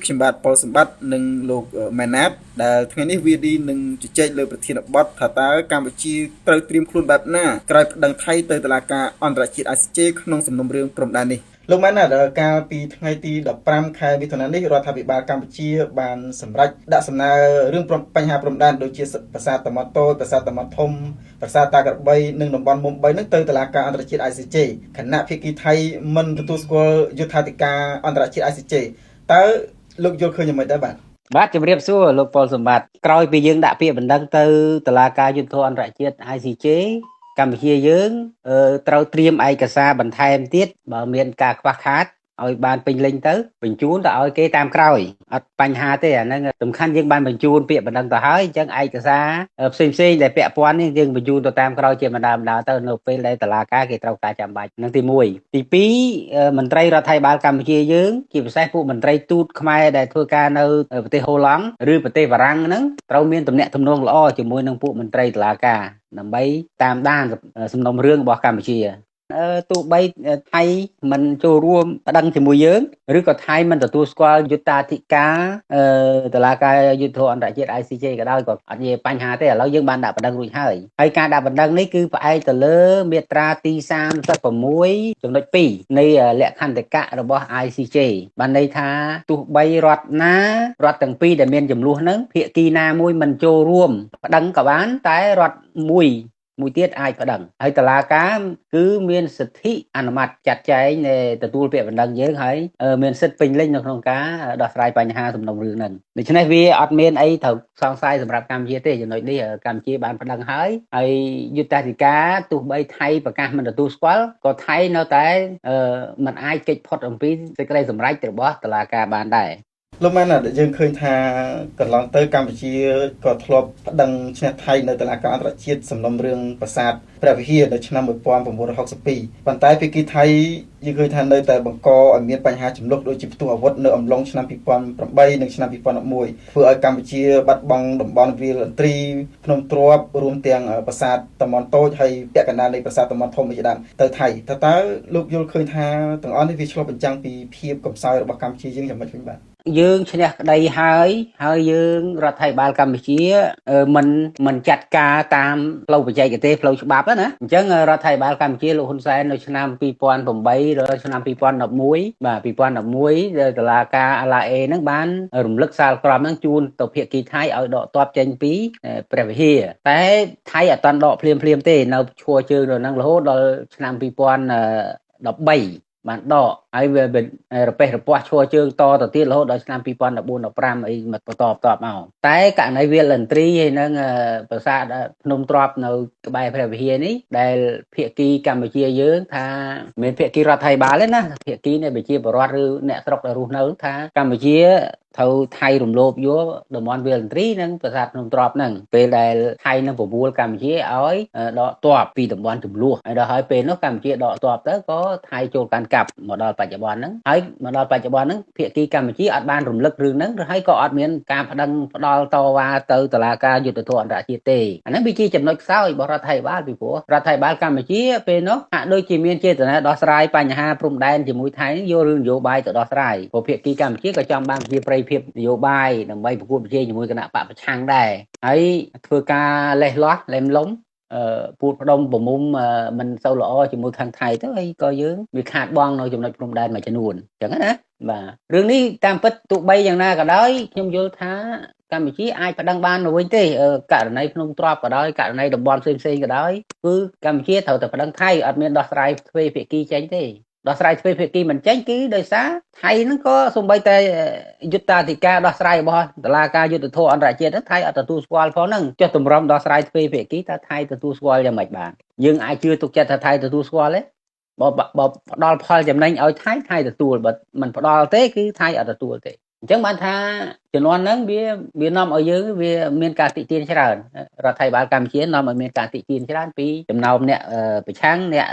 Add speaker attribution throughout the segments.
Speaker 1: ខ្ញុំបាទប៉ុលសម្បត្តិនិងលោកម៉ែណាតដែលថ្ងៃនេះ VD នឹងជជែកលើប្រធានបទថាតើកម្ពុជាត្រូវត្រៀមខ្លួនបែបណាក្រោយប្តឹងថៃទៅតុលាការអន្តរជាតិ ICJ ក្នុងសំណុំរឿងព្រំដែននេះលោកម៉ែណាតកាលពីថ្ងៃទី15ខែមិថុនានេះរដ្ឋាភិបាលកម្ពុជាបានសម្រេចដាក់សំណើរឿងបញ្ហាព្រំដែនដូចជាប្រាសាទតាម៉ុតតូចប្រាសាទតាម៉ុតធំប្រាសាទតាក្របីនិងតំបន់មុំ3នឹងទៅតុលាការអន្តរជាតិ ICJ ខណៈភាគីថៃមិនទទួលស្គាល់យុត្ថាធិការអន្តរជាតិ ICJ តើលោកយល់ឃើញយ៉ាងម៉េចដែរ
Speaker 2: បាទជំរាបសួរលោកប៉ុលសម្បត្តិក្រោយពីយើងដាក់ពាក្យបណ្ដឹងទៅតុលាការយុត្តិធម៌អន្តរជាតិ ICJ កម្ពុជាយើងត្រូវត្រៀមឯកសារបន្ថែមទៀតបើមានការខ្វះខាតឲ្យបានពេញលេញទៅបញ្ជូនទៅឲ្យគេតាមក្រោយអត់បញ្ហាទេអាហ្នឹងសំខាន់យើងបានបញ្ជូនពាក្យបណ្ដឹងទៅហើយអញ្ចឹងឯកសារផ្សេងដែលពាក់ព័ន្ធនេះយើងបញ្ជូនទៅតាមក្រោយជាបណ្ដាទៅនៅពេលដែលតុលាការគេត្រូវការចាំបាច់ហ្នឹងទី1ទី2មន្ត្រីរដ្ឋាភិបាលកម្ពុជាយើងជាពិសេសពួកមន្ត្រីទូតខ្មែរដែលធ្វើការនៅប្រទេសហូឡង់ឬប្រទេសបារាំងហ្នឹងត្រូវមានទំនាក់ទំនងល្អជាមួយនឹងពួកមន្ត្រីតុលាការដើម្បីតាមដានសំណុំរឿងរបស់កម្ពុជាទោះបីថៃមិនចូលរួមប្តឹងជាមួយយើងឬក៏ថៃមិនទទួលស្គាល់យុត្តាធិការតុលាការយុត្តិធម៌អន្តរជាតិ ICJ ក៏ដោយក៏អត់មានបញ្ហាទេឥឡូវយើងបានដាក់ប្តឹងរួចហើយការដាក់ប្តឹងនេះគឺផ្អែកទៅលើមាត្រាទី36ចំណុច2នៃលក្ខន្តិកៈរបស់ ICJ បានន័យថាទោះបីរដ្ឋទាំងពីរដែលមានចំនួនហ្នឹងភាគីណាមួយមិនចូលរួមប្តឹងក៏បានតែរដ្ឋមួយទៀតអាចប្តឹងហើយតុលាការគឺមានសិទ្ធិអនុម័តចាត់ចែងទទួលពាក្យបណ្ដឹងយើងហើយមានសិទ្ធិពេញលេញនៅក្នុងការដោះស្រាយបញ្ហាសំណុំរឿងហ្នឹងដូច្នេះវាអត់មានអីត្រូវសង្ស័យសម្រាប់កម្ពុជាទេចំណុចនេះកម្ពុជាបានប្តឹងហើយយុត្តាធិការទោះបីថៃប្រកាសមិនទទួលស្គាល់ក៏ថៃនៅតែមិនអាចគេចផុតអំពីសេចក្តីសម្រេចរបស់តុលាការបានដែរ
Speaker 1: លោកម៉ែនយើងឃើញថាកន្លងទៅកម្ពុជាក៏ធ្លាប់ប្តឹងឈ្នះថៃនៅតុលាការអន្តរជាតិសំណុំរឿងប្រាសាទព្រះវិហារនៅឆ្នាំ1962ប៉ុន្តែភាគីថៃយើងឃើញថានៅតែបង្កឲ្យមានបញ្ហាចំនួនដូចជាផ្ទុះអាវុធនៅអំឡុងឆ្នាំ2008និងឆ្នាំ2011ធ្វើឲ្យកម្ពុជាបាត់បង់តំបន់វាលឥន្ទ្រីភ្នំទ្រាបរួមទាំងប្រាសាទតាម៉ុនតូចហើយពាក់កណ្ដាលនៃប្រាសាទតាម៉ុនធំជាដើមទៅថៃតើលោកយល់ឃើញថាទាំងអស់នេះវាឆ្លុះបញ្ចាំងពីភាពកំសោយរបស់កម្ពុជាយើងយ៉ាងម៉េចវិញបាទ
Speaker 2: យើងឈ្នះក្តីហើយយើងរដ្ឋាភិបាលកម្ពុជាមិនចាត់ការតាមផ្លូវបច្ចេកទេសផ្លូវច្បាប់ណាអញ្ចឹងរដ្ឋាភិបាលកម្ពុជាលោកហ៊ុនសែននៅឆ្នាំ2008ដល់ឆ្នាំ2011បាទ2011តុលាការអាឡាអេហ្នឹងបានរំលឹកសាលក្រមហ្នឹងជូនទៅភាគីថៃឲ្យដកទ័ពចេញពីព្រះវិហារតែថៃអត់តាន់ដកភ្លាមទេនៅឈួរជើងនៅហ្នឹងរហូតដល់ឆ្នាំ2013បានដកហើយវារពះរពាស់ឈរជើងតទៅទៀតរហូតដល់ឆ្នាំ2014-15អីមកបន្តមកតែករណីវាលឥន្ទ្រីហើយនឹងប្រាសាទភ្នំទ្រាបនៅក្បែរព្រះវិហារនេះដែលភាគីកម្ពុជាយើងថាមិនភាគីរដ្ឋាភិបាលទេណាភាគីនៃប្រជាពលរដ្ឋឬអ្នកស្រុកដែលរស់នៅថាកម្ពុជាត្រូវថៃរំលោភយកតំបន់វាលឥន្ទ្រីនិងប្រាសាទភ្នំទ្រាបហ្នឹងពេលដែលថៃនឹងប្រមូលកម្ពុជាឲ្យដកទ័ពពីតំបន់ចំនួនហើយដល់ហើយពេលនោះកម្ពុជាដកទ័ពទៅក៏ថៃចូលកាន់កាប់មកដល់បច្ចុប្បន្នហ្នឹងហើយមកដល់បច្ចុប្បន្នហ្នឹងភាគីកម្ពុជាអត់បានរំលឹករឿងហ្នឹងឬហើយក៏អត់មានការប្តឹងផ្ដាល់តវ៉ាទៅតុលាការយុត្តិធម៌អន្តរជាតិទេអាហ្នឹងវាជាចំណុចខ្សោយរបស់រដ្ឋាភិបាលពីព្រោះរដ្ឋាភិបាលកម្ពុជាពេលនោះហាក់ដូចជាមានចេតនាដោះស្រាយបញ្ហាព្រំដែនជាមួយថៃយករឿងនយោបាយទៅដោះស្រាយព្រោះភាគីកម្ពុជាក៏ចង់បានជាប្រៃភាពនយោបាយដើម្បីប្រកួតប្រជែងជាមួយគណៈបកប្រឆាំងដែរហើយធ្វើការលេះលាស់លែមលំពូតផ្ដុំប្រមុំមិនសូវល្អជាមួយខាងថៃទៅហើយក៏យើងវាខាតបង់នៅចំណុចព្រំដែនមួយចំនួនអញ្ចឹងណាបាទរឿងនេះតាមពិតទោះបីយ៉ាងណាក៏ដោយខ្ញុំយល់ថាកម្ពុជាអាចប្តឹងបានទៅវិញទេករណីភ្នំទ្រាបក៏ដោយករណីតំបន់ផ្សេងក៏ដោយគឺកម្ពុជាត្រូវតែប្តឹងថៃអត់មានដោះស្រាយទ្វេភាគីចេញទេដោះស្រាយទ្វេភាគីមិនចេញគឺដោយសារថៃហ្នឹងក៏សូម្បីតែយុត្តាធិការដោះស្រាយរបស់តុលាការយុត្តិធម៌អន្តរជាតិហ្នឹងថៃអត់ទទួលស្គាល់ផងហ្នឹងចុះតម្រាំដោះស្រាយទ្វេភាគីតើថៃទទួលស្គាល់យ៉ាងម៉េចបានយើងអាចជឿទុកចិត្តថាថៃទទួលស្គាល់ទេបើផ្ដល់ផលចំណេញឲ្យថៃទទួលបើមិនផ្ដល់ទេគឺថៃអត់ទទួលទេអញ្ចឹងបានថា ជំនាន់ហ្នឹងវានាំឲ្យយើងវាមានការតិទៀនច្រើនរដ្ឋាភិបាលកម្ពុជានាំឲ្យមានការតិទៀនច្រើនពីចំណោមអ្នកប្រឆាំងអ្នក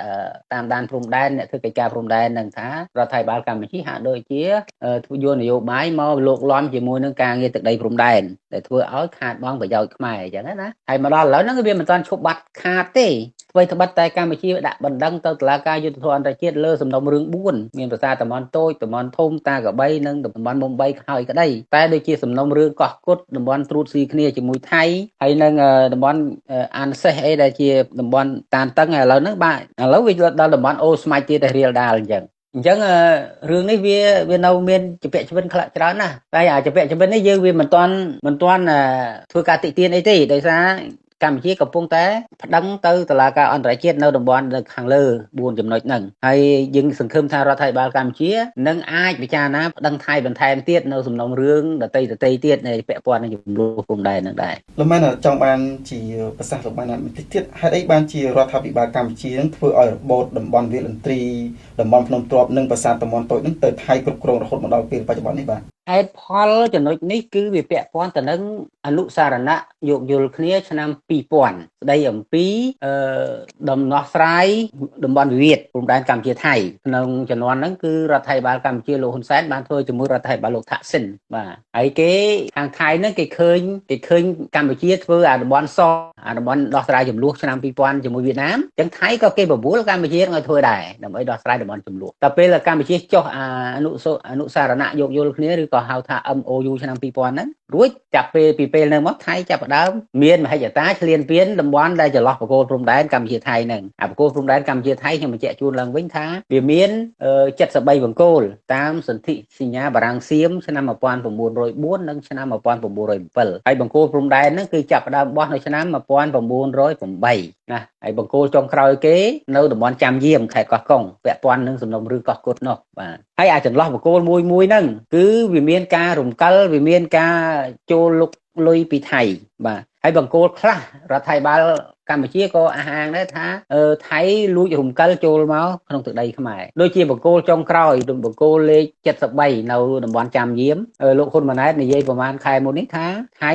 Speaker 2: តាមដានព្រំដែនអ្នកធ្វើកិច្ចការព្រំដែននឹងថារដ្ឋាភិបាលកម្ពុជាហាក់ដូចជាធ្វើយកនយោបាយមកលោកលំជាមួយនឹងការងារទឹកដីព្រំដែនដែលធ្វើឲ្យខាតបង់ប្រយោជន៍ខ្មែរអញ្ចឹងណាហើយមកដល់ឥឡូវហ្នឹងវាមិនទាន់ឈប់បាត់ខាតទេអ្វីត្បិតតែកម្ពុជាដាក់បណ្ដឹងទៅតុលាការយុត្តិធម៌អន្តរជាតិលើសំណុំរឿង4មានប្រាសាទតំបន់តូចតំបន់ធំតាកបីនិងតំបន់មុំ3ហើយក្តីតែដូចជាសំណុំរឿងកោះកុដតំបន់ត្រួតស៊ីគ្នាជាមួយថៃហើយនឹងតំបន់អានសេះអីដែលជាតំបន់តានតឹងឥឡូវហ្នឹងបាទឥឡូវវាដល់តំបន់អូស្មាច់ទៀតតែរៀលដាលអញ្ចឹងរឿងនេះវានៅមានជាពាក់ជីវិតខ្លះច្រើនណាស់តែអាចពាក់ជីវិតនេះយើងវាមិនទាន់ធ្វើការតិទៀនអីទេដោយសារកម្ពុជាកំពុងតែប្តឹងទៅតុលាការអន្តរជាតិនៅតំបន់ខាងលើ4ចំណុចហ្នឹងហើយយើងសង្ឃឹមថារដ្ឋាភិបាលកម្ពុជានឹងអាចពិចារណាប្តឹងថៃបន្ថែមទៀតនៅសំណុំរឿងដតីទៀតនៃពាក់ព័ន្ធនឹងចំនួនព្រំដែនហ្នឹងដែរ
Speaker 1: លោកមែនចង់បានជាប្រសាសន៍លោកបានបន្តិចទៀតហេតុអីបានជារដ្ឋាភិបាលកម្ពុជានឹងធ្វើឲ្យរបបតំបន់វាលន្ត្រីតំបន់ភ្នំទ្រាប់និងប្រាសាទតំបន់តូចនឹងទៅថៃគ្រប់គ្រងរហូតមកដល់ពេលបច្ចុប្បន្ននេះបាទ
Speaker 2: ហេតុផលចំណុចនេះគឺវាពាក់ព័ន្ធទៅនឹងអនុសារណៈយោគយល់គ្នាឆ្នាំ2000ស្ដីអំពីដំណោះស្រាយតំបន់វិវាទព្រំដែនកម្ពុជាថៃក្នុងជំនាន់ហ្នឹងគឺរដ្ឋាភិបាលកម្ពុជាលោកហ៊ុនសែនបានធ្វើជាមួយរដ្ឋាភិបាលលោកថាក់សិនបាទហើយគេខាងថៃហ្នឹងគេឃើញកម្ពុជាធ្វើអាតំបន់សអាតំបន់ដោះស្រាយចំនួនឆ្នាំ2000ជាមួយវៀតណាមអញ្ចឹងថៃក៏គេបបួលកម្ពុជាឲ្យធ្វើដែរដើម្បីដោះស្រាយតំបន់ចំនួនតែពេលកម្ពុជាចុះអនុសារណៈយោគយល់គ្នាឬក៏ហៅថា MOU ឆ្នាំ2000ហ្នឹងរួចចាប់ពីពេលហ្នឹងមកថៃចាប់ផ្ដើមមានមហិច្ឆតាឈ្លានពានតំបន់ដែលចន្លោះបកគោលព្រំដែនកម្ពុជាថៃហ្នឹងបកគោលព្រំដែនកម្ពុជាថៃខ្ញុំបញ្ជាក់ជូនឡើងវិញថាវាមាន73បកគោលតាមសន្ធិសញ្ញាបារាំងសៀមឆ្នាំ1904និងឆ្នាំ1907ហើយបកគោលព្រំដែនហ្នឹងគឺចាប់ផ្ដើមបោះនៅឆ្នាំ1908ណាហើយបង្គោលចុងក្រោយគេនៅតំបន់ចាំយាមខេត្តកោះកុងពាក់ព័ន្ធនឹងសំណុំរឿងកោះកុដនោះបាទហើយអាចន្លោះបង្គោលមួយហ្នឹងគឺវាមានការរំកិលវាមានការចូលលុកលុយពីថៃបាទហើយបង្គោលខ្លះរដ្ឋាភិបាលកម្ពុជាក៏អះអាងដែរថាថៃលួចរំកិលចូលមកក្នុងទឹកដីខ្មែរដូចជាបង្គោលចុងក្រោយបង្គោលលេខ73នៅតំបន់ចាំយាមលោកហ៊ុនម៉ាណែតនិយាយប្រហែលខែមុននេះថាថៃ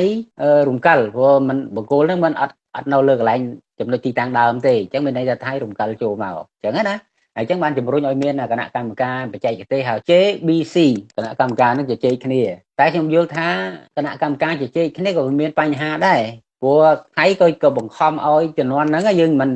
Speaker 2: រំកិលព្រោះมันបង្គោលហ្នឹងมันអត់នៅលើកន្លែងចំណុចទីតាំងដើមទេអញ្ចឹងមានន័យថាថៃរំកិលចូលមកអញ្ចឹងណាហើយអញ្ចឹងបានជំរុញឲ្យមានគណៈកម្មការបច្ចេកទេសហៅ JBC គណៈកម្មការនឹងជជែកគ្នាតែខ្ញុំយល់ថាគណៈកម្មការជជែកគ្នាក៏មានបញ្ហាដែរព្រោះថៃក៏បង្ខំឲ្យជំនាន់ហ្នឹងយើងមិ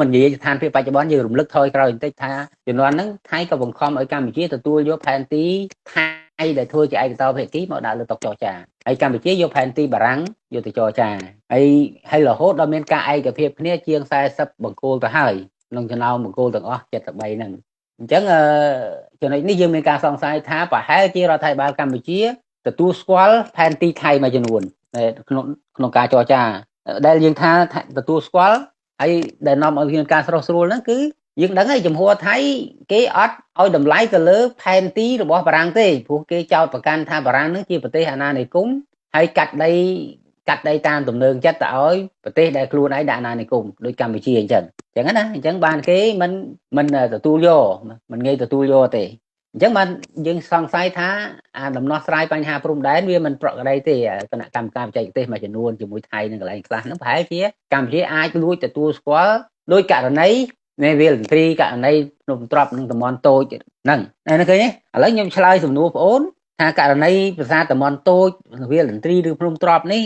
Speaker 2: ននិយាយស្ថានភាពបច្ចុប្បន្នយើងរំលឹកថយក្រោយបន្តិចថាជំនាន់ហ្នឹងថៃក៏បង្ខំឲ្យកម្ពុជាទទួលយកផែនទីថៃដែលធ្វើជាឯកតោភាគីមកដាក់លើតុចរចាហើយកម្ពុជាយកផែនទីបារាំងយកទៅចរចាហើយរហូតដល់មានការឯកភាពគ្នាជាង40បង្គោលទៅហើយក្នុងចំណោមបង្គោលទាំងអស់73ហ្នឹងអញ្ចឹងចំណុចនេះយើងមានការសង្ស័យថាប្រហែលជារដ្ឋាភិបាលកម្ពុជាទទួលស្គាល់ផែនទីថៃមួយចំនួនក្នុងការចរចាដែលយើងថាទទួលស្គាល់ហើយដែលនាំឲ្យមានការស្រោះស្រួលហ្នឹងគឺយើងដឹងហើយចំហថៃគេអត់ឲ្យតម្លៃទៅលើផែនទីរបស់បារាំងទេព្រោះគេចោទប្រកាន់ថាបារាំងហ្នឹងជាប្រទេសអាណានិគមហើយកាត់ដីតាមទំនើងចិត្តទៅឲ្យប្រទេសដែលខ្លួនឯងដាក់អាណានិគមដូចកម្ពុជាអញ្ចឹងណាអញ្ចឹងបានគេមិនទទួលយកមិនងាយទទួលយកទេអញ្ចឹងបានយើងសង្ស័យថាអាដំណោះស្រាយបញ្ហាព្រំដែនវាមិនប្រក្រតីទេគណៈកម្មការបច្ចេកទេសមួយចំនួនជាមួយថៃនិងកន្លែងខ្លះហ្នឹងប្រហែលជាកម្ពុជាអាចលួចទទួលស្គាល់ដោយករណីនៃវាលន្ត្រីករណីភ្នំទ្រាប់និងតំបន់តូចហ្នឹងឃើញទេឥឡូវខ្ញុំឆ្លើយសំណួរបងអូនថាករណីប្រាសាទតំបន់តូចវាលន្ត្រីឬភ្នំទ្រាប់នេះ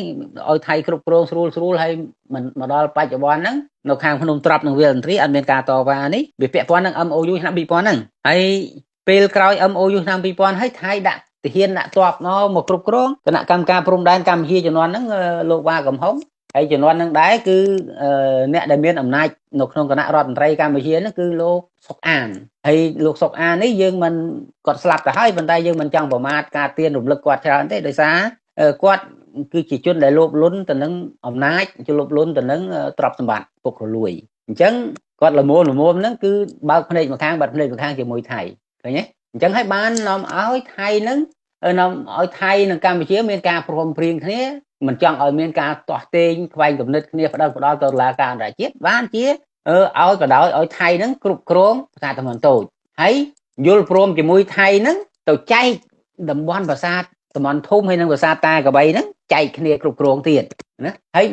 Speaker 2: ឲ្យថៃគ្រប់គ្រងស្រួលហើយមិនមកដល់បច្ចុប្បន្នហ្នឹងនៅខាងភ្នំទ្រាប់និងវាលន្ត្រីអត់មានការតវ៉ានេះវាពាក់ព័ន្ធនឹង MOU ឆ្នាំ2000ហ្នឹងហើយពេលក្រោយ MOU ឆ្នាំ2000ហើយថៃដាក់ទាហានដាក់ទ័ពមកគ្រប់គ្រងគណៈកម្មការព្រំដែនកម្ពុជាជំនាន់ហ្នឹងលោកវ៉ាកំហុងហើយជំនាន់ហ្នឹងដែរគឺអ្នកដែលមានអំណាចនៅក្នុងគណៈរដ្ឋមន្ត្រីកម្ពុជាហ្នឹងគឺលោកសុកអានហើយលោកសុកអាននេះយើងមិនគាត់ស្លាប់ទៅហើយប៉ុន្តែយើងមិនចង់ប្រមាថការទៀនរំលឹកគាត់ច្រើនទេដោយសារគាត់គឺជាជនដែលលោភលន់ទៅនឹងអំណាចលោភលន់ទៅនឹងទ្រព្យសម្បត្តិពុករលួយអញ្ចឹងគាត់ល្មមហ្នឹងគឺបើកភ្នែកម្ខាងបាត់ភ្នែកម្ខាងជាមួយថៃឃើញទេអញ្ចឹងហើយបាននាំឲ្យថៃនឹងនាំឲ្យថៃនិងកម្ពុជាមានការព្រមព្រៀងគ្នាមិនចង់ឲ្យមានការទាស់ទែងខ្វែងគំនិតគ្នាផ្ដាល់ទៅតុលាការអន្តរជាតិបានជាឲ្យក៏ដោយឲ្យថៃនឹងគ្រប់គ្រងប្រាសាទតំបន់តូចហើយយល់ព្រមជាមួយថៃនឹងទៅចែកតំបន់ប្រាសាទ តំបន់ធំហើយនឹងប្រាសាទតាកបីហ្នឹងចែកគ្នាគ្រប់គ្រងទៀតណាហើយ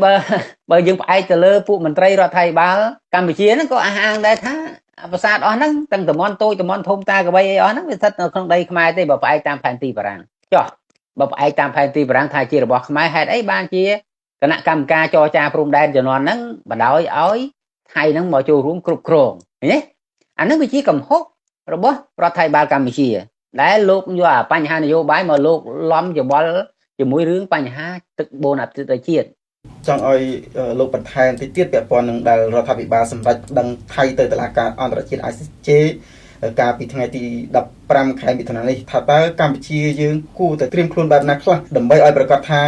Speaker 2: បើយើងផ្អែកទៅលើពួកមន្ត្រីរដ្ឋាភិបាលកម្ពុជាហ្នឹងក៏អះអាងដែរថាប្រាសាទអស់ហ្នឹងទាំងតំបន់តូចតំបន់ធំតាកបីអីអស់ហ្នឹងវាស្ថិតនៅក្នុងដីខ្មែរទេបើផ្អែកតាមផែនទីបារាំងចុះបើផ្អែកតាមផែនទីបារាំងថាជារបស់ខ្មែរហេតុអីបានជាគណៈកម្មការចរចាព្រំដែនជំនាន់ហ្នឹងបដ ாய் ឲ្យថៃហ្នឹងមកចូលរួមគ្រប់គ្រងឃើញទេអាហ្នឹងវាជាកំហុសរបស់រដ្ឋាភិបាលកម្ពុជាដែលលោកយកបញ្ហានយោបាយមកលោកលំច្បល់ជាមួយរឿងបញ្ហាទឹកបូនអភិរក្សជាតិ
Speaker 1: ចង់ឲ្យលោកបន្ថែមតិចទៀតពាក់ព័ន្ធនឹងដែលរដ្ឋាភិបាលសម្រេចដឹងថៃទៅតុលាការអន្តរជាតិ ICJ កាលពីថ្ងៃទី15ខែមិថុនានេះថាតើកម្ពុជាយើងគួរតែត្រៀមខ្លួនបែបណាខ្លះដើម្បីឲ្យប្រកាសថា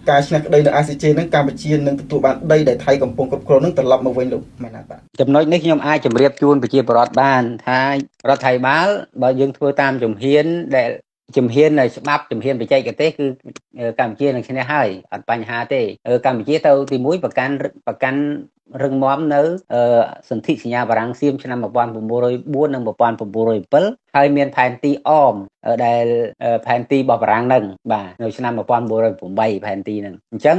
Speaker 1: ការឈ្នះក្តីនៅ ICJ នឹងកម្ពុជានឹងទទួលបានដីដែលថៃកំពុងគ្រប់គ្រងនឹងត្រឡប់មកវិញលោកមែនទេបាទ
Speaker 2: ចំណុចនេះខ្ញុំអាចជម្រាបជូនប្រជាពលរដ្ឋបានថារដ្ឋាភិបាលបើយើងធ្វើតាមជំហានដែលជំហាននៃច្បាប់ជំហានបច្ចេកទេសគឺកម្ពុជានឹងឈ្នះហើយអត់បញ្ហាទេកម្ពុជាទៅទី1ប្រកាន់រឹងមាំនៅសន្ធិសញ្ញាបារាំងសៀមឆ្នាំ1904និង1907ហើយមានផែនទីអមដែលផែនទីរបស់បារាំងហ្នឹងបាទនៅឆ្នាំ1908ផែនទីហ្នឹងអញ្ចឹង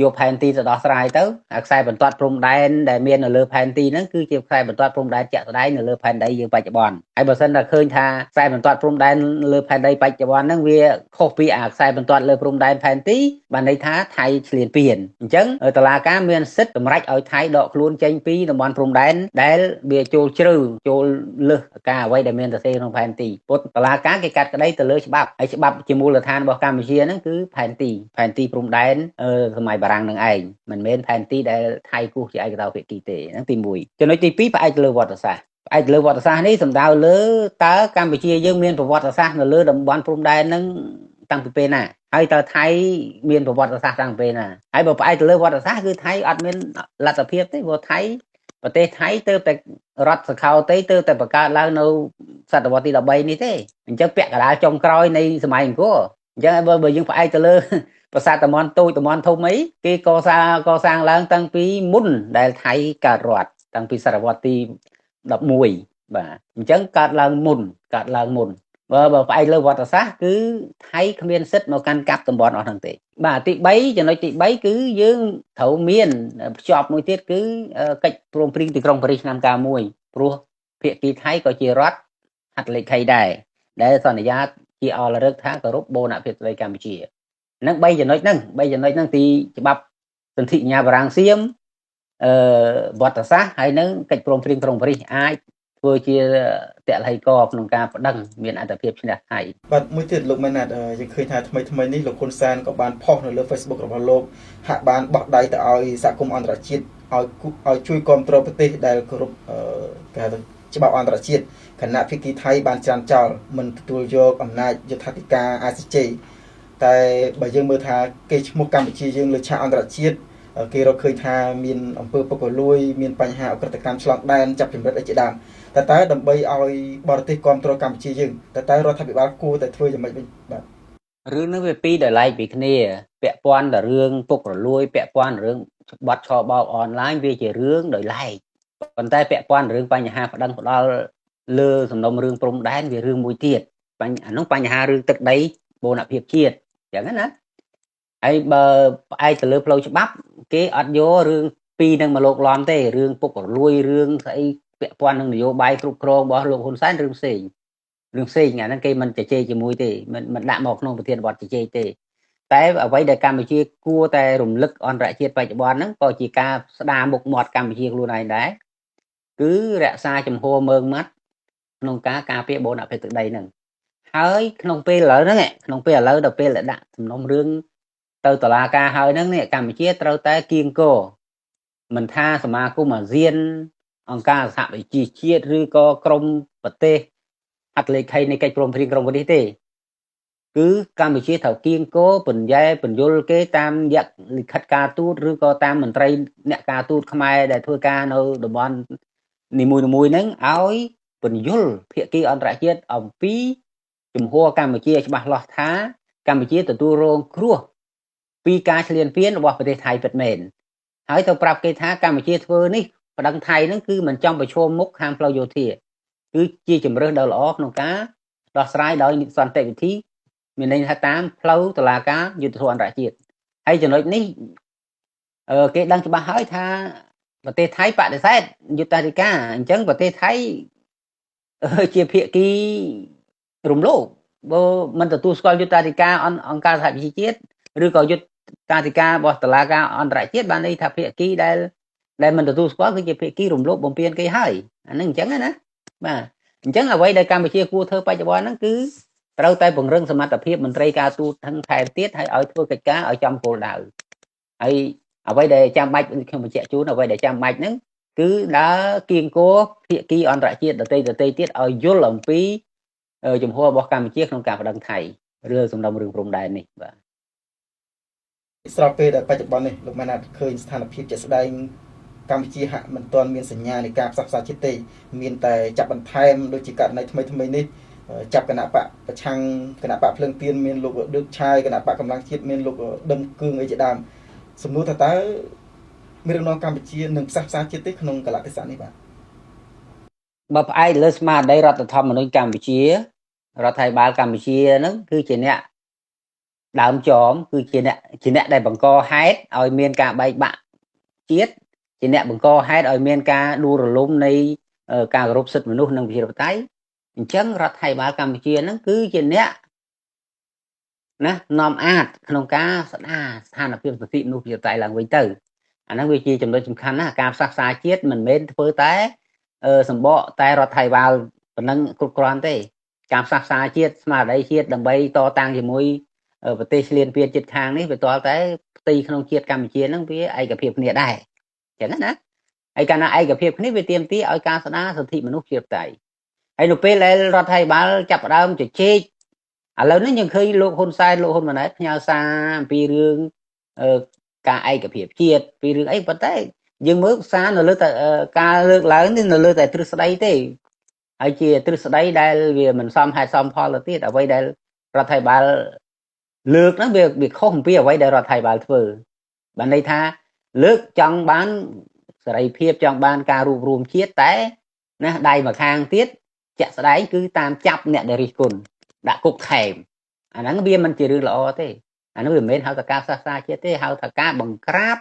Speaker 2: យកផែនទីទៅដោះស្រាយទៅខ្សែបន្ទាត់ព្រំដែនដែលមាននៅលើផែនទីហ្នឹងគឺជាខ្សែបន្ទាត់ព្រំដែនជាក់ស្ដែងនៅលើផែនដីយើងបច្ចុប្បន្នហើយបើសិនតែឃើញថាខ្សែបន្ទាត់ព្រំដែនលើផែនដីបច្ចុប្បន្នហ្នឹងវាខុសពីខ្សែបន្ទាត់លើព្រំដែនផែនទីបានន័យថាថៃឈ្លានពានអញ្ចឹងតុលាការមានសិទ្ធិសម្រេចឲ្យថៃដកខ្លួនចេញពីតំបន់ព្រំដែនដែលវាចូលជ្រៅចូលលើសការអ្វីដែលមានទៅក្នុងផែនទីពុទ្ធតុលាការគេកាត់ក្តីទៅលើច្បាប់ហើយច្បាប់ជាមូលដ្ឋានរបស់កម្ពុជាហ្នឹងគឺផែនទីព្រំដែនសម័យបារាំងនឹងឯងមិនមែនផែនទីដែលថៃគូសជាឯកតោភាគីទេហ្នឹងទី1ចំណុចទី2ផ្អែកលើវត្តសាស្ត្រផ្អែកលើវត្តសាស្ត្រនេះសំដៅលើតើកម្ពុជាយើងមានប្រវត្តិសាស្ត្រនៅលើតំបន់ព្រំដែនហ្នឹងតាំងពីពេលណាហើយតើថៃមានប្រវត្តិសាស្ត្រតាំងពីពេលណាហើយបើផ្អែកទៅលើវត្តសាស្ត្រគឺថៃអត់មានលទ្ធភាពទេព្រោះថៃប្រទេសថៃទៅតែរដ្ឋសខោតីទៅតែបង្កើតឡើងនៅសតវត្សទី13នេះទេអញ្ចឹងពាក់កណ្ដាលចុងក្រោយនៃសម័យអង្គរអញ្ចឹងបើយើងផ្អែកទៅលើប្រាសាទតំបន់តូចតំបន់ធំអីគេកសាងឡើងតាំងពីមុនដែលថៃកើតរដ្ឋតាំងពីសតវត្សទី11បាទអញ្ចឹងកើតឡើងមុនបើផ្អែកលើវត្តសាស្ត្រគឺថៃគ្មានសិទ្ធិមកកាន់កាប់តំបន់អស់ហ្នឹងទេបាទទី3ចំណុចទី3គឺយើងត្រូវមានភ្ជាប់មួយទៀតគឺកិច្ចព្រមព្រៀងទីក្រុងប៉ារីសឆ្នាំ91ព្រោះភាគីថៃក៏ជារដ្ឋហត្ថលេខីដែរដែលសន្យាជាអលរឹកថាគោរពបូរណភាពដីកម្ពុជាហ្នឹង3ចំណុចហ្នឹងទីច្បាប់សន្ធិសញ្ញាបារាំងសៀមវត្តសាស្ត្រហើយនឹងកិច្ចព្រមព្រៀងក្រុងប៉ារីសអាចធ្វើជាតល័យកក្នុងការប្តឹងមានអត្ថភាពឈ្នះថៃ
Speaker 1: បាទមួយទៀតលោកមែនណាយើងឃើញថាថ្មីនេះលោកហ៊ុនសែនក៏បានផុសនៅលើ Facebook របស់លោកហាក់បានបោះដៃទៅឲ្យសហគមន៍អន្តរជាតិឲ្យជួយគ្រប់គ្រងប្រទេសដែលគោរពគេហៅថាច្បាប់អន្តរជាតិគណៈភាគីថៃបានច្រានចោលមិនទទួលយកអំណាចយុត្ថាធិការ ICJ តែបើយើងមើលថាគេឈ្មោះកម្ពុជាយើងលើឆាកអន្តរជាតិគេរកឃើញថាមានអំពើពុករលួយមានបញ្ហាអក្រិតកម្មឆ្លងដែនចាប់ចម្រិតអីជាដើមតែដើម្បីឲ្យបរទេសគ្រប់គ្រងកម្ពុជាយើងតែរដ្ឋាភិបាលគួរតែធ្វើយ៉ាងម៉េចវិញបាទ
Speaker 2: រឿងនេះវាពីរដែលឡែកពីគ្នាពាក់ព័ន្ធតែរឿងពុករលួយពាក់ព័ន្ធរឿងបទឆបោកអនឡាញវាជារឿងដោយឡែកប៉ុន្តែពាក់ព័ន្ធរឿងបញ្ហាប្តឹងផ្ដាល់លើសំណុំរឿងព្រំដែនវារឿងមួយទៀតអានោះបញ្ហារឿងទឹកដីបូរណភាពជាតិអញ្ចឹងណាហើយបើផ្អែកទៅលើផ្លូវច្បាប់គេអត់យករឿងពីរនឹងមកលោកឡំទេរឿងពុករលួយរឿងស្អីពាក់ព័ន្ធនឹងនយោបាយគ្រប់គ្រងរបស់លោកហ៊ុនសែនរឿងផ្សេងអាហ្នឹងគេមិនជជែកជាមួយទេមិនដាក់មកក្នុងប្រធានបទជជែកទេតែអ្វីដែលកម្ពុជាគួរតែរំលឹកអន្តរជាតិបច្ចុប្បន្នហ្នឹងក៏ជាការស្ដារមុខមាត់កម្ពុជាខ្លួនឯងដែរគឺរក្សាជំហរមើងម៉ាត់ក្នុងការការពារបូរណភាពទឹកដីហ្នឹងហើយក្នុងពេលឥឡូវហ្នឹងដល់ពេលដាក់សំណុំរឿងទៅតុលាការហើយហ្នឹងនេះកម្ពុជាត្រូវតែគៀងគរមិនថាសមាគមអាស៊ានអង្គការសហវិជាជាតិឬក៏ក្រមប្រទេសអត្តលេខីនៃកិច្ចព្រមព្រៀងក្រុងប៉ារីសទេគឺកម្ពុជាត្រូវគៀងគរបញ្យលគេតាមយៈលិខិតការទូតឬក៏តាមមន្ត្រីអ្នកការទូតខ្មែរដែលធ្វើការនៅតំបន់នីមួយហ្នឹងឲ្យបញ្យលភាគីអន្តរជាតិអំពីជំហរកម្ពុជាច្បាស់លាស់ថាកម្ពុជាទទួលរងគ្រោះពីការឈ្លានពានរបស់ប្រទេសថៃពិតមែនហើយទៅប្រាប់គេថាកម្ពុជាធ្វើនេះប្តឹងថៃហ្នឹងគឺមិនចង់ប្រឈមមុខខាងផ្លូវយោធាគឺជាជំរើសដ៏ល្អក្នុងការដោះស្រាយដោយសន្តិវិធី មានន័យថាតាមផ្លូវតុលាការយុត្តិធម៌អន្តរជាតិហើយចំណុចនេះគេដឹងច្បាស់ហើយថាប្រទេសថៃបដិសេធយុត្តិធម៌អញ្ចឹងប្រទេសថៃជាភាគីរំលោភបើមិនទទួលស្គាល់យុត្តិធម៌អង្គការសហប្រជាជាតិឬក៏យុត្តិធម៌របស់តុលាការអន្តរជាតិបានន័យថាភាគីដែលមិនទទួលស្គាល់គឺជាភាគីរំលោភបំពានគេហើយអានឹងអញ្ចឹងណាបាទអញ្ចឹងអ្វីដែលកម្ពុជាគួរធ្វើបច្ចុប្បន្នហ្នឹងគឺត្រូវតែពង្រឹងសមត្ថភាពមន្ត្រីការទូតទាំងថែមទៀតហើយឲ្យធ្វើកិច្ចការឲ្យចំគោលដៅហើយអ្វីដែលចាំបាច់ខ្ញុំបញ្ជាក់ជូនអ្វីដែលចាំបាច់ហ្នឹងគឺដើរគៀងគរភាគីអន្តរជាតិដទៃទៀតឲ្យយល់អំពីជំហររបស់កម្ពុជាក្នុងការបដិងថៃរឿងសំណុំរឿងព្រំដែននេះបាទ
Speaker 1: ស្របពេលដែលបច្ចុប្បន្ននេះលោកមែនណាឃើញស្ថានភាពជាក់ស្ដែងកម្ពុជាហាក់មិនទាន់មានសញ្ញានៃការផ្សះផ្សាជាតិទេមានតែចាប់បន្ថែមដូចជាករណីថ្មីនេះចាប់គណៈបកប្រឆាំងគណៈបកភ្លើងទៀនមានលោកដឹកឆាយគណៈបកកម្លាំងជាតិមានលោកដឹមគឿងអីជាដើមសំណួរថាតើមានរឿងនងកម្ពុជានឹងផ្សះផ្សាជាតិទេក្នុងកលៈទេសៈនេះបាទ
Speaker 2: បើផ្អែកលើស្មារតីរដ្ឋធម្មនុញ្ញកម្ពុជារដ្ឋាភិបាលកម្ពុជាហ្នឹងគឺជាអ្នកដើមចមគឺជាអ្នកដែលបង្កហេតុឲ្យមានការបែកបាក់ជាតិជាអ្នកបង្កហេតុឲ្យមានការដួលរលំនៃការគោរពសិទ្ធិមនុស្សនិងប្រជាធិបតេយ្យអញ្ចឹងរដ្ឋាភិបាលកម្ពុជាហ្នឹងគឺជាអ្នកណានាំអាតក្នុងការស្ដារស្ថានភាពសិទ្ធិមនុស្សប្រជាធិបតេយ្យឡើងវិញទៅអាហ្នឹងវាជាចំណុចសំខាន់ណាស់ការផ្សះផ្សាជាតិមិនមែនធ្វើតែសម្បកតែរដ្ឋាភិបាលប៉ុណ្ណឹងគ្រប់គ្រាន់ទេការផ្សះផ្សាជាតិស្មារតីជាតិដើម្បីតតាំងជាមួយប្រទេសឆ្លៀនពៀនជិតខាងនេះវាទាល់តែផ្ទៃក្នុងជាតិកម្ពុជាហ្នឹងវាឯកភាពគ្នាដែរចឹងណាហើយកាលណាឯកភាពគ្នាវាទាមទារឲ្យការស្ដារសិទ្ធិមនុស្សជាផ្ទៃហើយនៅពេលដែលរដ្ឋាភិបាលចាប់ផ្ដើមជជែកឥឡូវនេះយើងឃើញលោកហ៊ុនសែនលោកហ៊ុនម៉ាណែតផ្ញើសារអំពីរឿងការឯកភាពជាតិពីរឿងអីប៉ុន្តែយើងមើលសារនៅលើតែការលើកឡើងនេះនៅលើតែទ្រឹស្ដីទេហើយជាទ្រឹស្ដីដែលវាមិនសមហេតុសមផលទៅទៀតអ្វីដែលរដ្ឋាភិបាលលើកហ្នឹងវាខុសអំពីអ្វីដែលរដ្ឋាភិបាលធ្វើបានន័យថាលើកចង់បានសេរីភាពចង់បានការរួបរวมជាតិតែណាដៃមួយខាងទៀតជាក់ស្ដែងគឺតាមចាប់អ្នកដែលរិះគន់ដាក់គុកខែមអាហ្នឹងវាមិនជារឿងល្អទេអាហ្នឹងវាមិនមែនហៅថាការផ្សះផ្សាជាតិទេហៅថាការបង្ក្រាប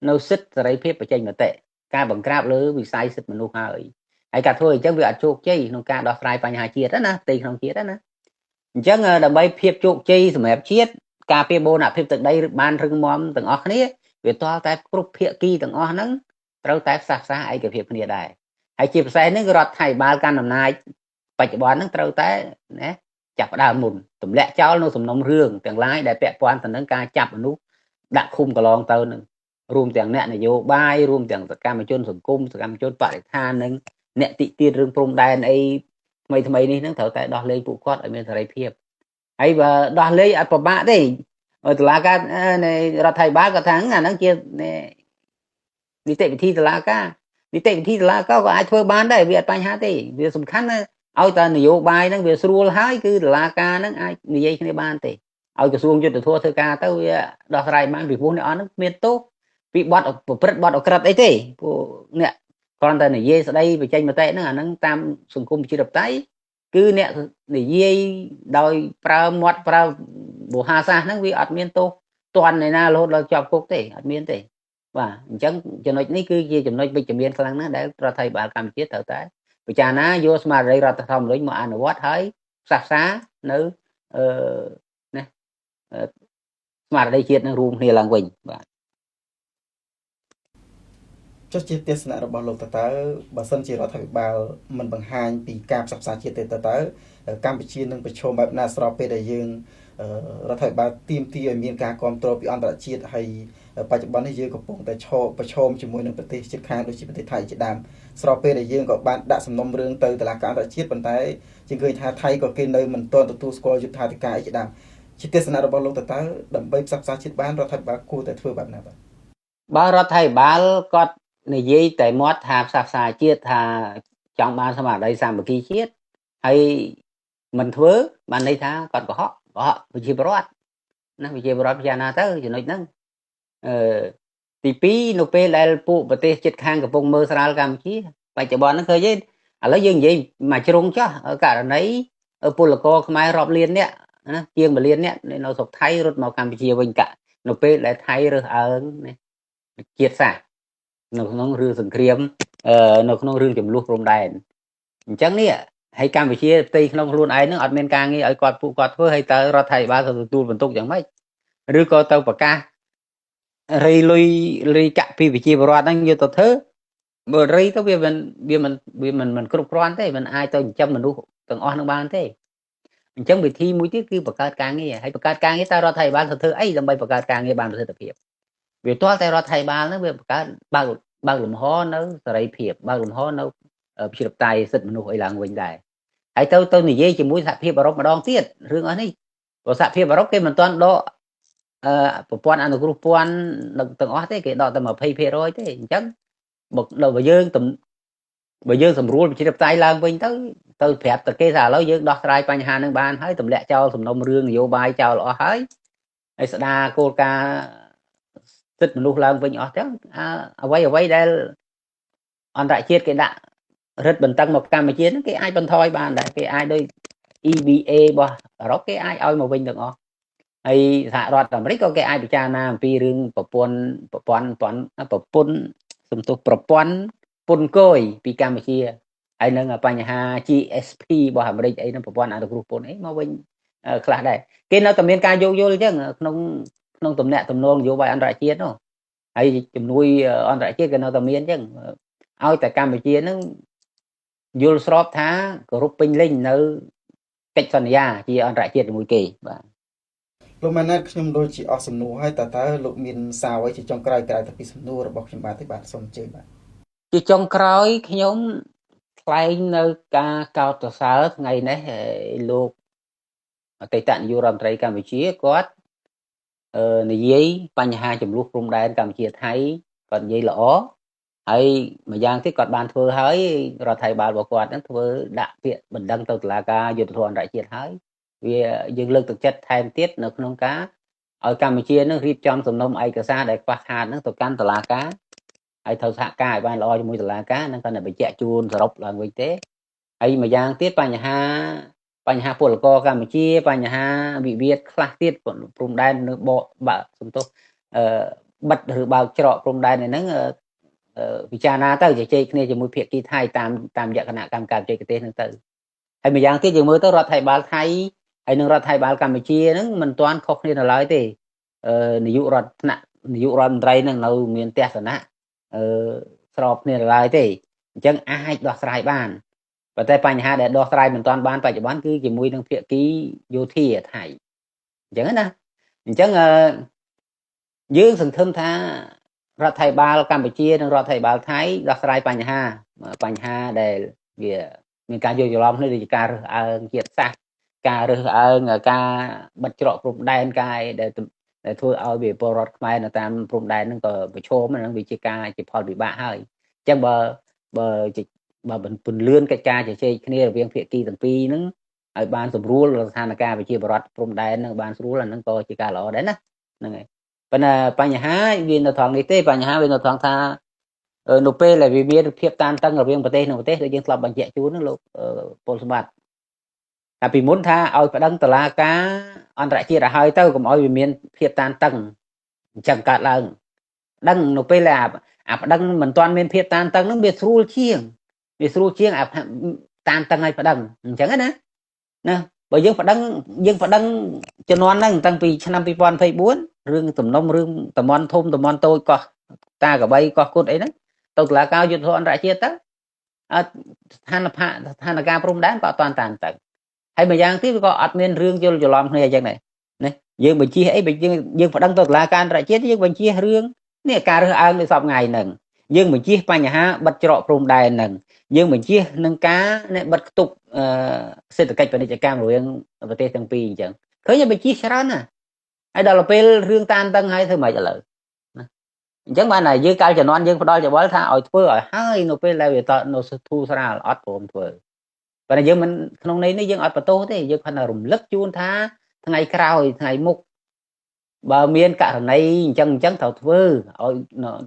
Speaker 2: នៅសិទ្ធិសេរីភាពបញ្ចេញមតិការបង្ក្រាបលើវិស័យសិទ្ធិមនុស្សហើយការធ្វើអញ្ចឹងវាអត់ជោគជ័យក្នុងការដោះស្រាយបញ្ហាជាតិណាផ្ទៃក្នុងជាតិណាអញ្ចឹងដើម្បីភាពជោគជ័យសម្រាប់ជាតិការពារបូរណភាពទឹកដីបានរឹងមាំទាំងអស់គ្នាវាទាល់តែគ្រប់ភាគីទាំងអស់ហ្នឹងត្រូវតែផ្សះផ្សាឯកភាពគ្នាដែរហើយជាពិសេសនេះគឺរដ្ឋាភិបាលកាន់អំណាចបច្ចុប្បន្នហ្នឹងត្រូវតែណាចាប់ផ្ដើមមុនទម្លាក់ចោលនៅសំណុំរឿងទាំងឡាយដែលពាក់ព័ន្ធទៅនឹងការចាប់មនុស្សដាក់ឃុំកន្លងទៅនឹងរួមទាំងអ្នកនយោបាយរួមទាំងសកម្មជនសង្គមសកម្មជនបរិស្ថាននិងអ្នកតិទៀនរឿងព្រំដែនអីថ្មីនេះហ្នឹងត្រូវតែដោះលែងពួកគាត់ឲ្យមានសេរីភាពហើយបើដោះលែងអត់ប្របាក់ទេតុលាការនៃរដ្ឋាភិបាលក៏ថាអាហ្នឹងជានីតិវិធីតុលាការនីតិវិធីតុលាការក៏អាចធ្វើបានដែរវាអត់បញ្ហាទេវាសំខាន់ណាឲ្យតែនយោបាយហ្នឹងវាស្រួលហើយគឺតុលាការហ្នឹងអាចនិយាយគ្នាបានទេឲ្យក្រសួងយុទ្ធភ័ពធ្វើការទៅវាដោះស្រាយបានពីព្រោះអ្នកអស់ហ្នឹងមានទោសពីបទប្រព្រឹត្តបទអក្រិតអីទេពួកអ្នកគ្រាន់តែនិយាយស្ដីបញ្ចេញមតិហ្នឹងអាហ្នឹងតាមសង្គមប្រជាធិបតេយ្យគឺអ្នកនិយាយដោយប្រើមាត់ប្រើវោហារសាស្ត្រហ្នឹងវាអត់មានទោសទណ្ឌឯណារហូតដល់ជាប់គុកទេអត់មានទេបាទអញ្ចឹងចំណុចនេះគឺជាចំណុចវិជ្ជមានខ្លាំងណាស់ដែលរដ្ឋាភិបាលកម្ពុជាត្រូវតែពិចារណាយកស្មារតីរដ្ឋធម្មនុញ្ញមកអនុវត្តហើយផ្សះផ្សានៅណាស្មារតីជាតិនឹងរួមគ្នាឡើងវិញបាទ
Speaker 1: ចុះជាទស្សនៈរបស់លោកតើបើសិនជារដ្ឋាភិបាលមិនបង្ហាញពីការផ្សះផ្សាជាតិទេតើកម្ពុជានឹងប្រឈមបែបណាស្របពេលដែលយើងរដ្ឋាភិបាលទាមទារឲ្យមានការគ្រប់គ្រងពីអន្តរជាតិហើយបច្ចុប្បន្ននេះយើងកំពុងតែប្រឈមជាមួយនឹងប្រទេសជិតខាងដូចជាប្រទេសថៃជាដើមស្របពេលដែលយើងក៏បានដាក់សំណុំរឿងទៅតុលាការអន្តរជាតិប៉ុន្តែជាឃើញថាថៃក៏គេនៅមិនទាន់ទទួលស្គាល់យុត្តិធម៌អីជាដើមជាទស្សនៈរបស់លោកតើដើម្បីផ្សះផ្សាជាតិបានរដ្ឋាភិបាលគួរតែធ្វើបែបណាបាទ
Speaker 2: បើរដ្ឋាភិបាលគាត់និយាយតែមាត់ថាផ្សះផ្សាជាតិថាចង់បានស្មារតីសាមគ្គីជាតិហើយមិនធ្វើបានន័យថាគាត់កុហកប្រជាពលរដ្ឋណាប្រជាពលរដ្ឋពិចារណាទៅចំណុចហ្នឹងទី2នៅពេលដែលពួកប្រទេសជិតខាងកំពុងមើលស្រាលកម្ពុជាបច្ចុប្បន្នហ្នឹងឃើញទេឥឡូវយើងនិយាយមកជ្រុងចោះករណីពលករខ្មែររាប់លាននាក់ ណាជាង1លានអ្នកនៅស្រុកថៃរត់មកកម្ពុជាវិញកានៅពេលដែលថៃរើសអើងជាតិសាសន៍នៅក្នុងរឿងសង្គ្រាមនៅក្នុងរឿងចំនួនព្រំដែនអញ្ចឹងនេះហើយកម្ពុជាផ្ទៃក្នុងខ្លួនឯងនឹងអត់មានការងារឲ្យគាត់ពួកគាត់ធ្វើហើយតើរដ្ឋាភិបាលទទួលបន្ទុកយ៉ាងម៉េចឬក៏ទៅប្រកាសរៃលុយរាយកាក់ពីប្រជាពលរដ្ឋហ្នឹងយកទៅធ្វើបើរៃទៅវាមិនគ្រប់គ្រាន់ទេมันអាចទៅចិញ្ចឹមមនុស្សទាំងអស់នឹងបានទេអញ្ចឹងវិធីមួយទៀតគឺបង្កើតការងារហើយបង្កើតការងារតើរដ្ឋាភិបាលទៅធ្វើអីដើម្បីបង្កើតការងារបានប្រសិទ្ធភាពវាទាល់តែរដ្ឋាភិបាលហ្នឹងវាបង្កើតបើកលំហនៅសេរីភាពបើកលំហនៅប្រជាធិបតេយ្យសិទ្ធិមនុស្សអីឡើងវិញដែរហើយទៅនិយាយជាមួយសហភាពអឺរ៉ុបម្ដងទៀតរឿងអស់នេះព្រោះសហភាពអឺរ៉ុបគេមិនទាន់ដកប្រព័ន្ធអនុគ្រោះពន្ធទាំងអស់ទេគេដកតែ20%ទេអញ្ចឹងបើយើងសម្រួលប្រជាធិបតេយ្យឡើងវិញទៅប្រាប់តែគេថាឥឡូវយើងដោះស្រាយបញ្ហានឹងបានហើយទម្លាក់ចោលសំណុំរឿងនយោបាយចោលអស់ហើយស្ដារគោលការណ៍សិទ្ធិមនុស្សឡើងវិញអស់ទាំងអ្វីដែលអន្តរជាតិគេដាក់រឹតបន្តឹងមកកម្ពុជាហ្នឹងគេអាចបន្ថយបានដែរគេអាចដោយ EBA របស់អឺរ៉ុបគេអាចឲ្យមកវិញទាំងអស់ហើយសហរដ្ឋអាមេរិកក៏គេអាចពិចារណាអំពីរឿងប្រព័ន្ធសំទុះប្រព័ន្ធពន្ធគយពីកម្ពុជាហើយនឹងបញ្ហា GSP របស់អាមេរិកអីហ្នឹងប្រព័ន្ធអនុគ្រោះពន្ធអីមកវិញខ្លះដែរគេនៅតែមានការយោគយល់អញ្ចឹងក្នុងទំនាក់ទំនងនយោបាយអន្តរជាតិនោះហើយជំនួយអន្តរជាតិក៏នៅតែមានអញ្ចឹងឲ្យតែកម្ពុជាហ្នឹងយល់ស្របថាគោរពពេញលេញនៅកិច្ចសន្យាជាអន្តរជាតិជាមួយគេបាទ
Speaker 1: លោកម៉ាណែតខ្ញុំដូចជាអស់សំណួរហើយតើលោកមានសារអ្វីជាចុងក្រោយក្រៅពីសំណួររបស់ខ្ញុំបាទទេបាទសូមអញ្ជើញបាទ
Speaker 2: ជាចុងក្រោយខ្ញុំថ្លែងនៅការកោតសរសើរថ្ងៃនេះលោកអតីតនាយករដ្ឋមន្ត្រីកម្ពុជាគាត់និយាយបញ្ហាចំនួនព្រំដែនកម្ពុជាថៃគាត់និយាយល្អហើយម្យ៉ាងទៀតគាត់បានធ្វើហើយរដ្ឋាភិបាលរបស់គាត់ហ្នឹងធ្វើដាក់ពាក្យបណ្ដឹងទៅតុលាការយុត្តិធម៌អន្តរជាតិហើយវាយើងលើកទឹកចិត្តថែមទៀតនៅក្នុងការឲ្យកម្ពុជានឹងរៀបចំសំណុំឯកសារដែលខ្វះខាតហ្នឹងទៅកាន់តុលាការហើយត្រូវសហការឲ្យបានល្អជាមួយតុលាការនឹងគាត់តែបញ្ជាក់ជូនសរុបឡើងវិញទេហើយម្យ៉ាងទៀតបញ្ហាពលករកម្ពុជាបញ្ហាវិវាទខ្លះទៀតព្រំដែននៅបាក់សំទោសបិទឬបើកច្រកព្រំដែនហ្នឹងពិចារណាទៅជជែកគ្នាជាមួយភាគីថៃតាមលក្ខណៈកម្មការបច្ចេកទេសហ្នឹងទៅហើយម្យ៉ាងទៀតយើងមើលទៅរដ្ឋាភិបាលថៃហើយនឹងរដ្ឋាភិបាលកម្ពុជាហ្នឹងមិនទាន់ខុសគ្នានៅឡើយទេនាយករដ្ឋមន្ត្រីហ្នឹងនៅមានទស្សនៈស្របគ្នានៅឡើយទេអញ្ចឹងអាចដោះស្រាយបានប៉ុន្តែបញ្ហាដែលដោះស្រាយមិនទាន់បានបច្ចុប្បន្នគឺជាមួយនឹងភាគីយោធាថៃអញ្ចឹងណាអញ្ចឹងយើងសង្ឃឹមថារដ្ឋាភិបាលកម្ពុជានិងរដ្ឋាភិបាលថៃដោះស្រាយបញ្ហាដែលវាមានការយល់ច្រឡំគ្នាដូចជាការរើសអើងជាតិសាសន៍ការរើសអើងការបិទច្រកព្រំដែនការដែលធ្វើឲ្យវាពលរដ្ឋខ្មែរនៅតាមព្រំដែនហ្នឹងក៏ប្រឈមហ្នឹងវាជាការជាផលវិបាកហើយអញ្ចឹងបើពន្លឿនកិច្ចការជជែកគ្នារវាងភាគីទាំងពីរហ្នឹងឲ្យបានស្រួលស្ថានភាពប្រជាពលរដ្ឋព្រំដែនហ្នឹងបានស្រួលអាហ្នឹងក៏ជាការល្អដែរណាហ្នឹងហើយប៉ុន្តែបញ្ហាវានៅត្រង់នេះទេបញ្ហាវានៅត្រង់ថានៅពេលដែលវាមានភាពតានតឹងរវាងប្រទេសនិងប្រទេសដូចយើងធ្លាប់បញ្ជាក់ជូនហ្នឹងលោកពលសម្បត្តិតែពីមុនថាឲ្យប្តឹងតុលាការអន្តរជាតិឲ្យហើយទៅកុំឲ្យវាមានភាពតានតឹងអញ្ចឹងកើតឡើងដឹងនៅពេលដែលអាប្តឹងមិនទាន់មានភាពតានតឹងហ្នឹងវាស្រួលជាងអាតានតឹងឲ្យប្តឹងអញ្ចឹងណាបើយើងប្តឹងជំនាន់ហ្នឹងតាំងពីឆ្នាំ2024រឿងសំណុំរឿងតំន់ធំតំន់តូចកោះតាកបីកោះគុតអីហ្នឹងទៅតុលាការយុត្តិធម៌អន្តរជាតិទៅស្ថានភាពព្រំដែនក៏អត់តានតឹងហើយម្យ៉ាងទៀតវាក៏អត់មានរឿងយល់ច្រឡំគ្នាអញ្ចឹងដែរណាយើងបញ្ជាអីយើងប្តឹងទៅតុលាការអន្តរជាតិយើងបញ្ជារឿងនេះការរើសអើងនៅសពថ្ងៃហ្នឹងយើងបញ្ជាបញ្ហាបិទច្រកព្រំដែនហ្នឹងយើងបញ្ជានឹងការបិទគប់សេដ្ឋកិច្ចពាណិជ្ជកម្មរវាងប្រទេសទាំងពីរអញ្ចឹងឃើញបញ្ជាច្រើនណាហើយដល់ពេលរឿងតានតឹងហើយធ្វើម៉េចឥឡូវណាអញ្ចឹងបានតែយើងកាលជំនាន់យើងផ្ដល់យោបល់ថាឲ្យធ្វើឲ្យហើយនៅពេលដែលវាតនៅធូរស្រាលអត់ព្រមធ្វើប៉ុន្តែយើងមិនក្នុងន័យនេះយើងអត់បន្ទោសទេយើងគ្រាន់តែរំលឹកជូនថាថ្ងៃក្រោយថ្ងៃមុខបើមានករណីអញ្ចឹងត្រូវធ្វើឲ្យ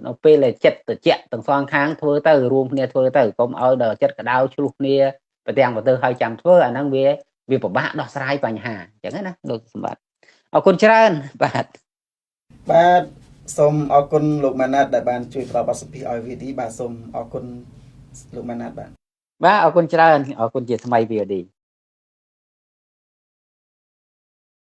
Speaker 2: នៅពេលដែលចិត្តត្រជាក់ទាំងសងខាងធ្វើទៅរួមគ្នាធ្វើទៅកុំឲ្យដល់ចិត្តក្តៅឆ្លោះគ្នាប្រទាំងប្រទើឲ្យចាំធ្វើអាហ្នឹងវា វាពិបាកដោះស្រាយបញ្ហាអញ្ចឹងណាលោកសម្បត្តិអរគុណច្រើនបាទ
Speaker 1: បាទសូមអរគុណលោកម៉ាណាតដែលបានជួយផ្ដល់បទសម្ភាសន៍ឲ្យ VD បាទសូមអរគុណលោកម៉ាណាតបាទ
Speaker 2: បាទអរគុណច្រើនអរគុណជាថ្មី VOD